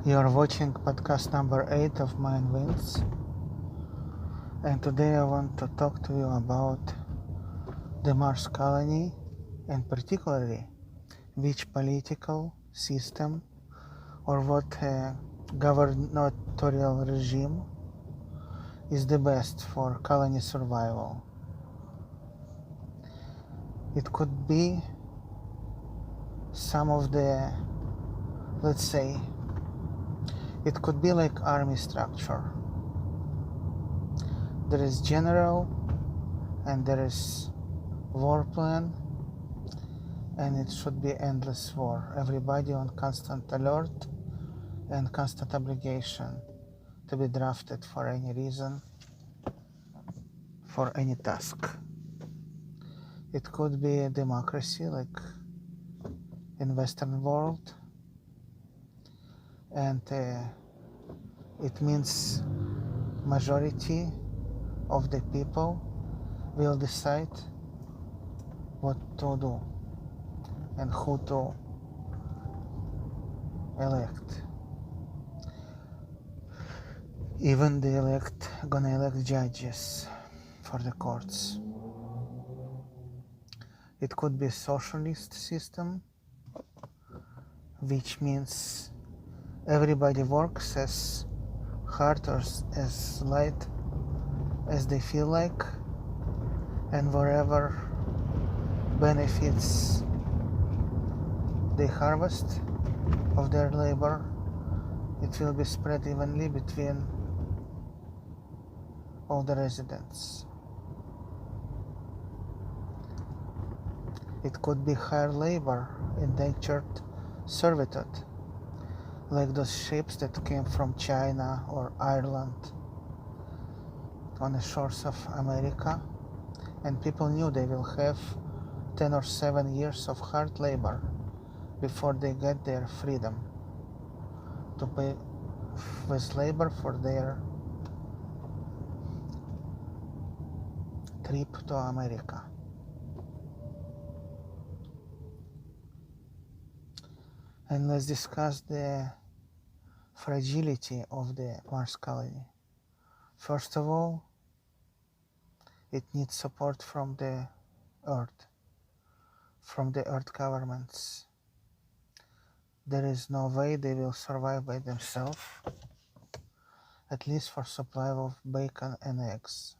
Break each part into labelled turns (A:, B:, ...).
A: You're watching podcast number 8 of MindWins, and today I want to talk to you about the Mars colony, and particularly which political system or what gubernatorial regime is the best for colony survival. It could be some of the, let's say, it could be like army structure. There is general and there is war plan, and it should be endless war. Everybody on constant alert and constant obligation to be drafted for any reason, for any task. It could be a democracy like in Western world, and it means majority of the people will decide what to do and who to elect. Even gonna elect judges for the courts. It could be a socialist system, which means everybody works as hard or as light as they feel like, and wherever benefits they harvest of their labor, it will be spread evenly between all the residents. It could be hard labor, indentured servitude, like those ships that came from China or Ireland on the shores of America, and people knew they will have 10 or 7 years of hard labor before they get their freedom to pay with labor for their trip to America. And let's discuss the fragility of the Mars colony. First of all, it needs support from the Earth, from the Earth governments. There is no way they will survive by themselves, at least for supply of bacon and eggs.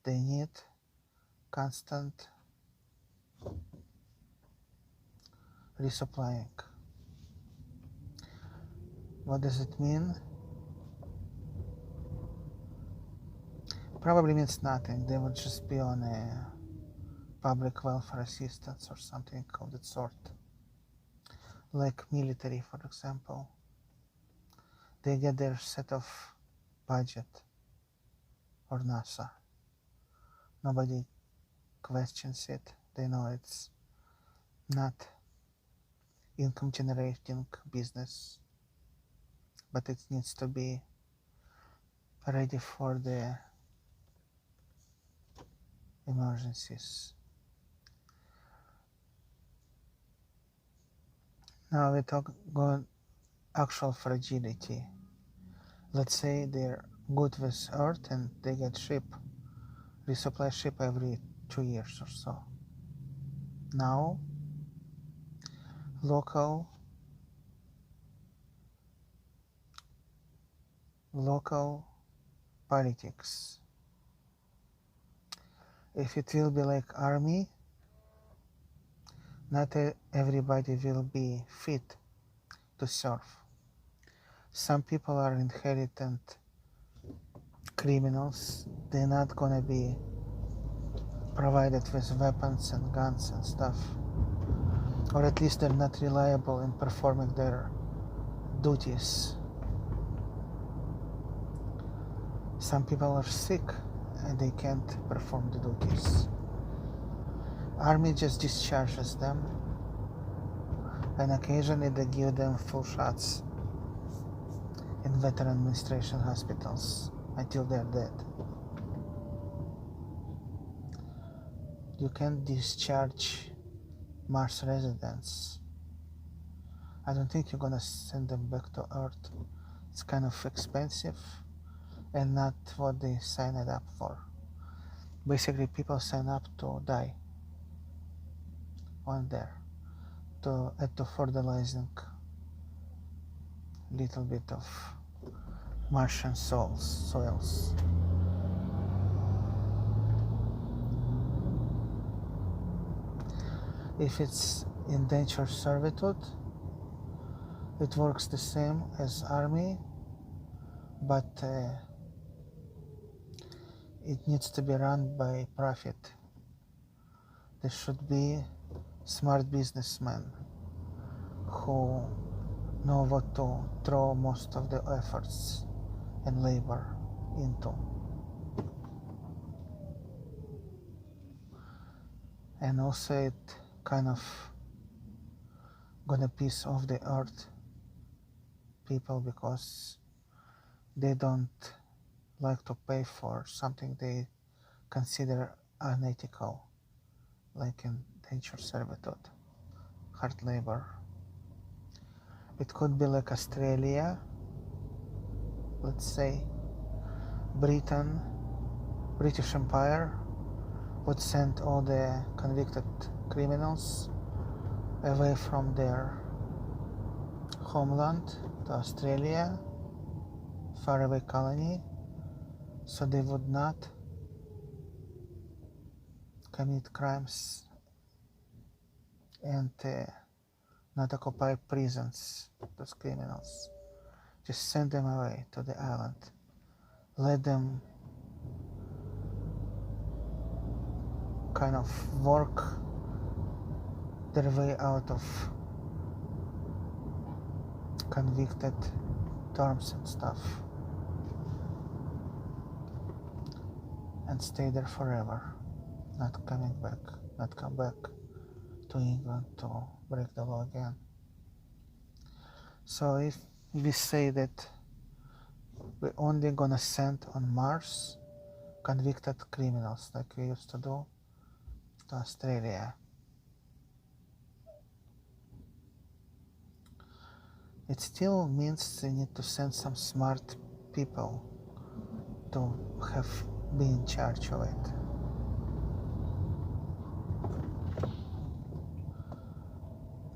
A: They need constant resupplying. What does it mean? Probably means nothing. They would just be on a public welfare assistance or something of that sort. Like military, for example. They get their set of budget, or NASA. Nobody questions it. They know it's not income generating business, but it needs to be ready for the emergencies. Now we talk about actual fragility. Let's say they're good with Earth and they get resupply ship every 2 years or so. Now, local politics. If it will be like army, not everybody will be fit to serve. Some people are inherited criminals. They're not gonna be provided with weapons and guns and stuff, or at least they're not reliable in performing their duties. Some people are sick and they can't perform the duties. Army just discharges them, and occasionally they give them full shots in veteran administration hospitals until they're dead. You can't discharge Mars residents I don't think you're gonna send them back to Earth. It's kind of expensive and not what they signed it up for. Basically, people sign up to die on there, to add to fertilizing little bit of Martian soils. If it's indentured servitude, it works the same as army, but it needs to be run by profit. There should be smart businessmen who know what to throw most of the efforts and labor into. And also it kind of gonna piss off the Earth people because they don't like to pay for something they consider unethical, like indentured servitude, hard labor. It could be like Australia, let's say. Britain, British Empire would send all the convicted criminals away from their homeland to Australia, faraway colony, so they would not commit crimes and not occupy prisons, those criminals. Just send them away to the island. Let them kind of work their way out of convicted terms and stuff and stay there forever, not coming back, not come back to England to break the law again. So if we say that we're only gonna send on Mars convicted criminals like we used to do to Australia, it still means we need to send some smart people to have be in charge of it.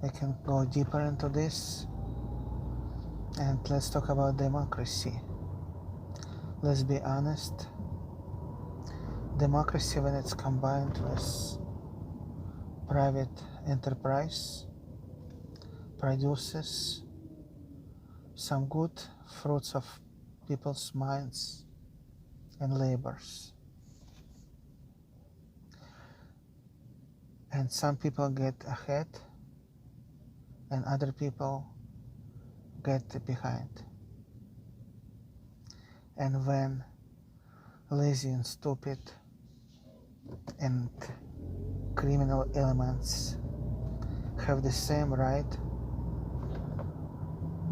A: We can go deeper into this and let's talk about democracy. Let's be honest, democracy, when it's combined with private enterprise, produces some good fruits of people's minds and labors. And some people get ahead and other people get behind. And when lazy and stupid and criminal elements have the same right,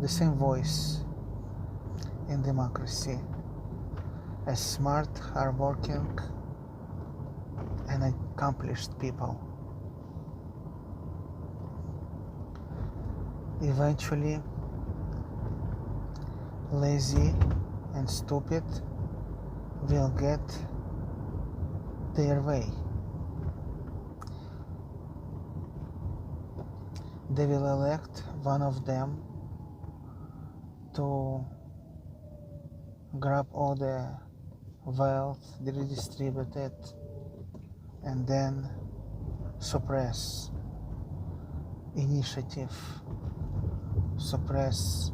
A: the same voice in democracy as smart, hardworking, and accomplished people, eventually lazy and stupid will get their way. They will elect one of them to grab all the wealth, redistribute it, and then suppress initiative, suppress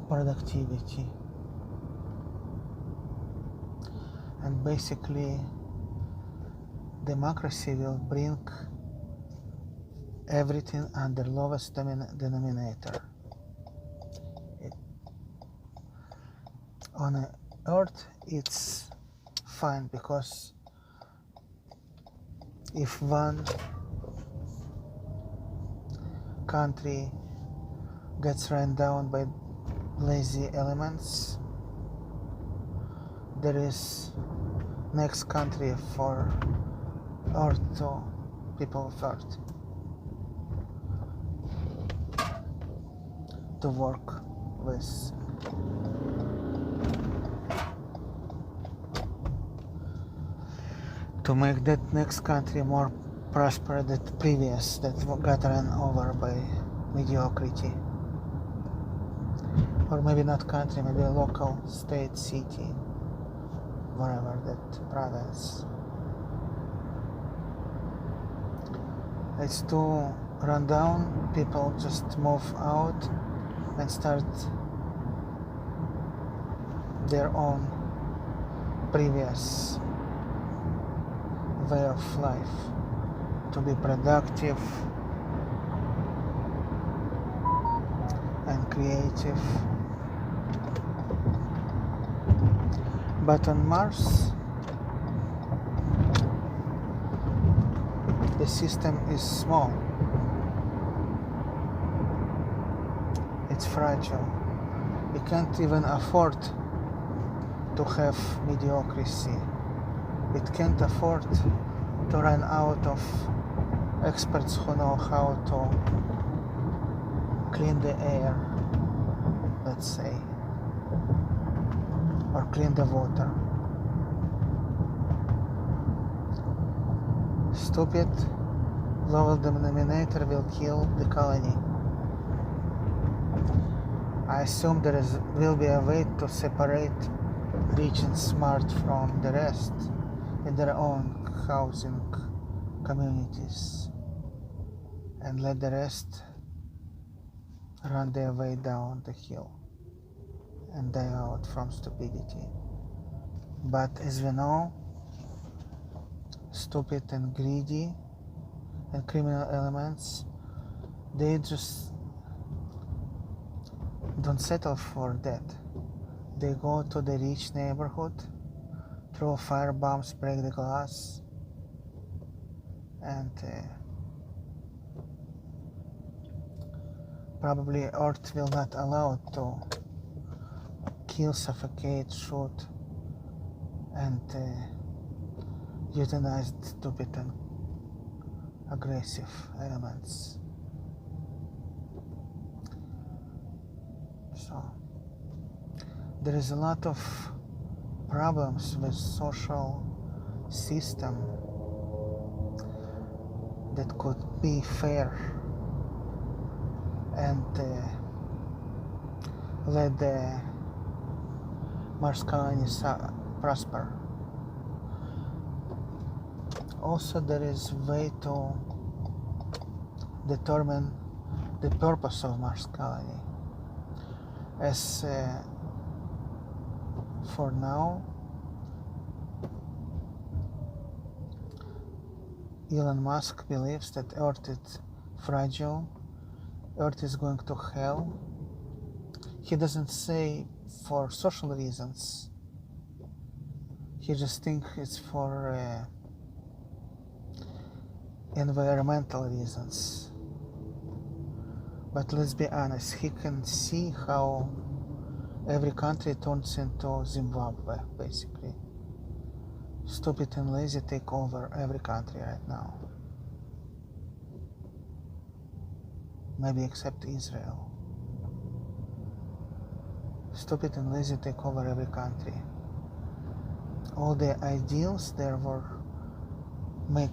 A: productivity, and basically democracy will bring everything under lowest denominator. On Earth it's fine because if one country gets run down by lazy elements, there is next country for Earth to people of Earth to work with. To make that next country more prosperous than the previous that got run over by mediocrity. Or maybe not country, maybe a local state, city, wherever, that province. It's too run down, people just move out and start their own previous way of life, to be productive and creative. But on Mars, the system is small. It's fragile. We can't even afford to have mediocrity. It can't afford to run out of experts who know how to clean the air, let's say, or clean the water. Stupid lower denominator will kill the colony. I assume will be a way to separate rich and smart from the rest in their own housing communities, and let the rest run their way down the hill and die out from stupidity. But as we know, stupid and greedy and criminal elements, they just don't settle for that. They go to the rich neighborhood, throw fire bombs, break the glass, and probably Earth will not allow to kill, suffocate, shoot, and euthanize stupid and aggressive elements. So there is a lot of problems with social system that could be fair and let the Mars colony prosper. Also, there is a way to determine the purpose of Mars colony. As for now, Elon Musk believes that Earth is fragile, Earth is going to hell. He doesn't say for social reasons, he just thinks it's for environmental reasons. But let's be honest, he can see how every country turns into Zimbabwe, basically. Stupid and lazy take over every country right now. Maybe except Israel. Stupid and lazy take over every country. All the ideals there were make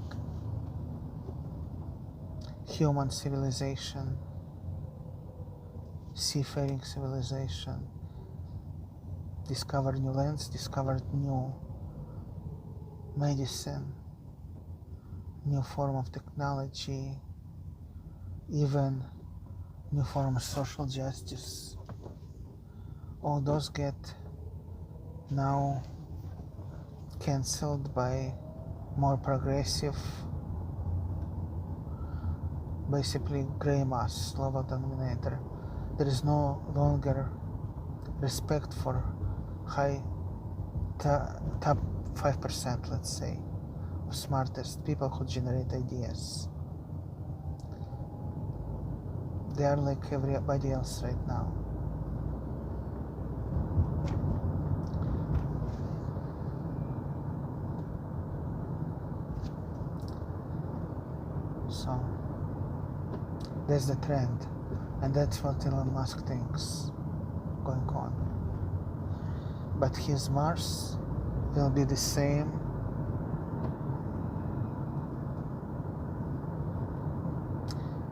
A: human civilization, seafaring civilization, discover new lands, discovered new medicine, new form of technology, even new form of social justice. All those get now cancelled by more progressive, basically gray mass, lower denominator. There is no longer respect for high top 5%, let's say, of smartest people who generate ideas. They are like everybody else right now. also. That's the trend, and that's what Elon Musk thinks going on. But his Mars will be the same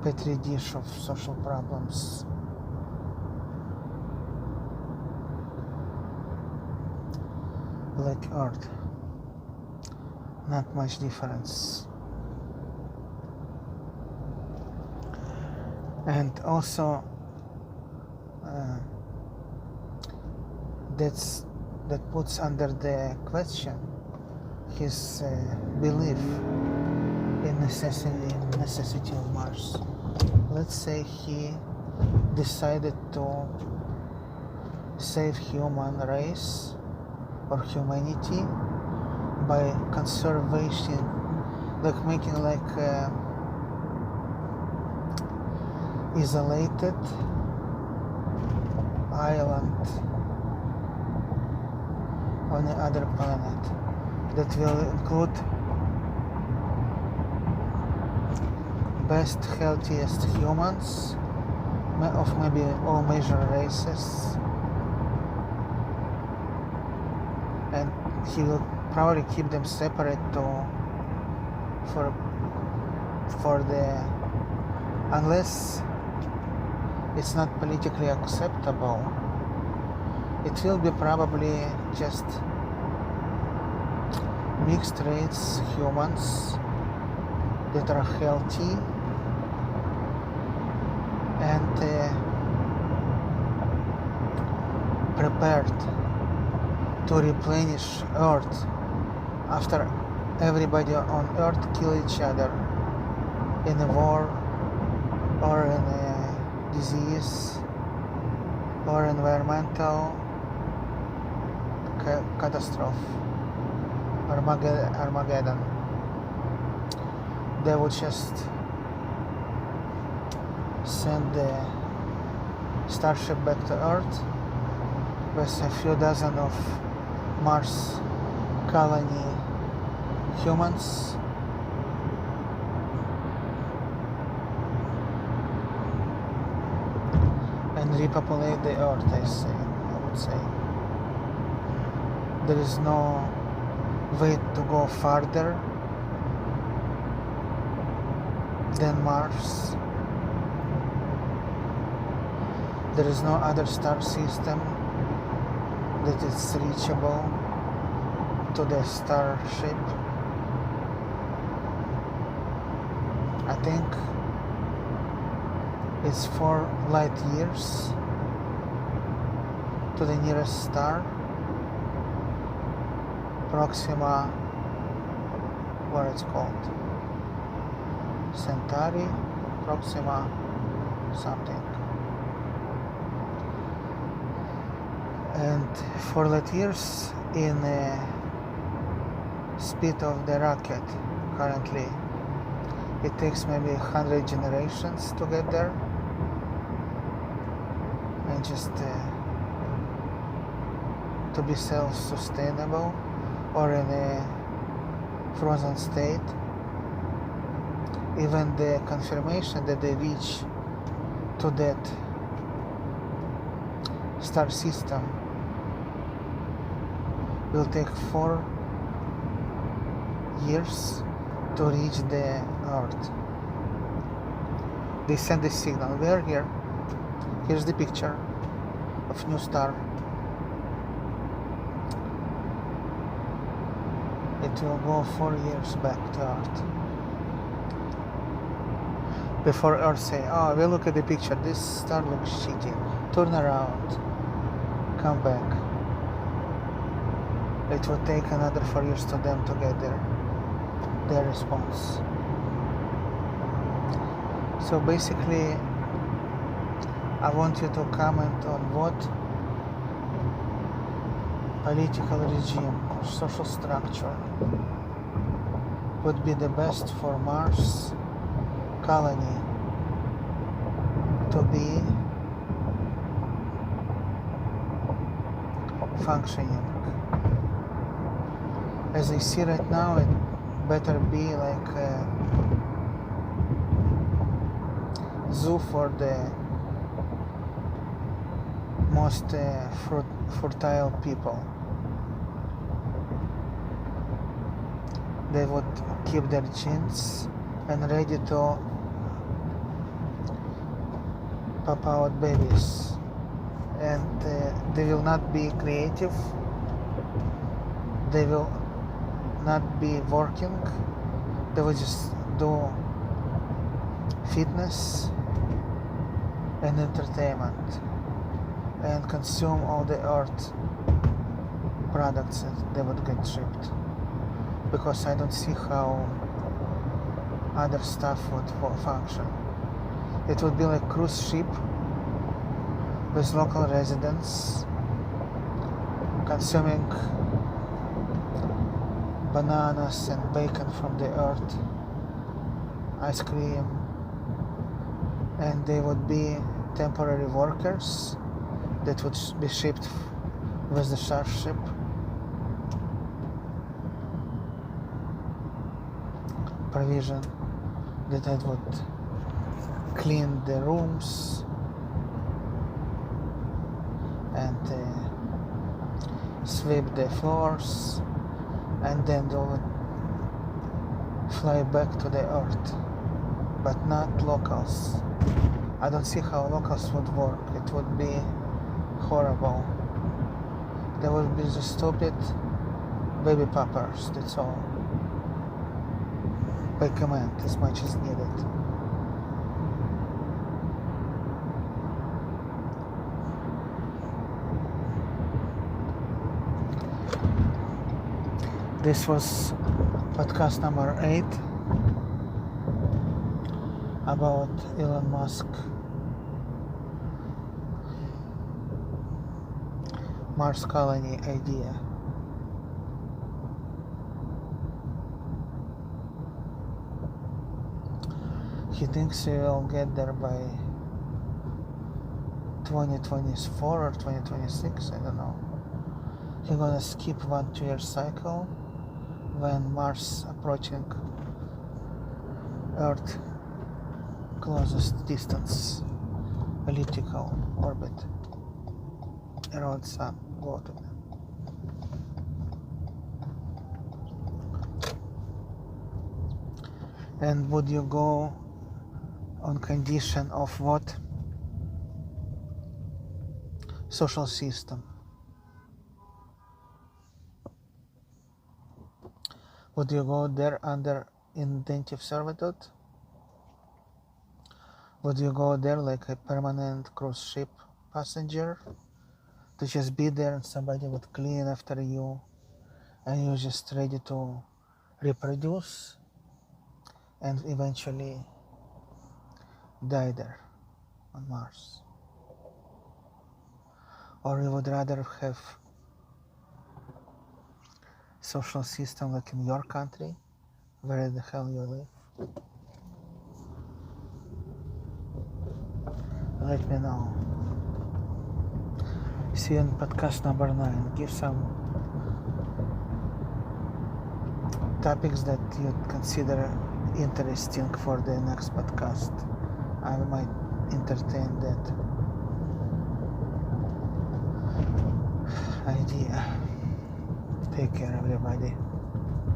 A: petri dish of social problems. Like Earth, not much difference. And also that puts under the question his belief in necessity of Mars. Let's say he decided to save human race or humanity by conservation, like making isolated island on the other planet that will include best, healthiest humans of maybe all major races, and he will probably keep them separate for the, unless it's not politically acceptable, it will be probably just mixed race humans that are healthy and prepared to replenish Earth after everybody on Earth kill each other in a war or in a disease or environmental catastrophe, Armageddon. They would just send the starship back to Earth with a few dozen of Mars colony humans, and repopulate the Earth, I would say. There is no way to go farther than Mars. There is no other star system that is reachable to the starship. I think it's 4 light years to the nearest star, Proxima, what it's called, Centauri, Proxima, something. And 4 light years in speed of the rocket currently. It takes maybe 100 generations to get there, and just to be self-sustainable or in a frozen state. Even the confirmation that they reach to that star system will take 4 years to reach the Earth. They send a signal, we are here, here's the picture of new star. It will go 4 years back to Earth before Earth say, oh, we look at the picture, this star looks shitty, turn around, come back. It will take another 4 years to them to get there. Their response. So basically, I want you to comment on what political regime or social structure would be the best for Mars colony to be functioning. As I see right now, it better be like zoo for the most fertile people. They would keep their genes and ready to pop out babies, and they will not be creative, they will not be working, they will just do fitness and entertainment and consume all the earth products that they would get shipped, because I don't see how other stuff would function. It would be like cruise ship with local residents consuming bananas and bacon from the earth, ice cream, and they would be temporary workers that would be shipped with the ship. Provision that I would clean the rooms and sweep the floors, and then they would fly back to the earth, but not locals. I don't see how locals would work. It would be horrible. They would be just stupid baby poppers, that's all. By command, as much as needed. This was podcast number 8 about Elon Musk Mars colony idea. He thinks he will get there by 2024 or 2026, I don't know. He's gonna skip 1 2-year cycle when Mars approaching Earth closest distance elliptical orbit around Sun. Go to them. And would you go on condition of what? Social system. Would you go there under indentured servitude? Would you go there like a permanent cruise ship passenger to just be there and somebody would clean after you and you're just ready to reproduce and eventually die there on Mars? Or you would rather have social system like in your country, where the hell you live? Let me know. See you in podcast number 9. Give some topics that you'd consider interesting for the next podcast. I might entertain that idea. Take care, everybody.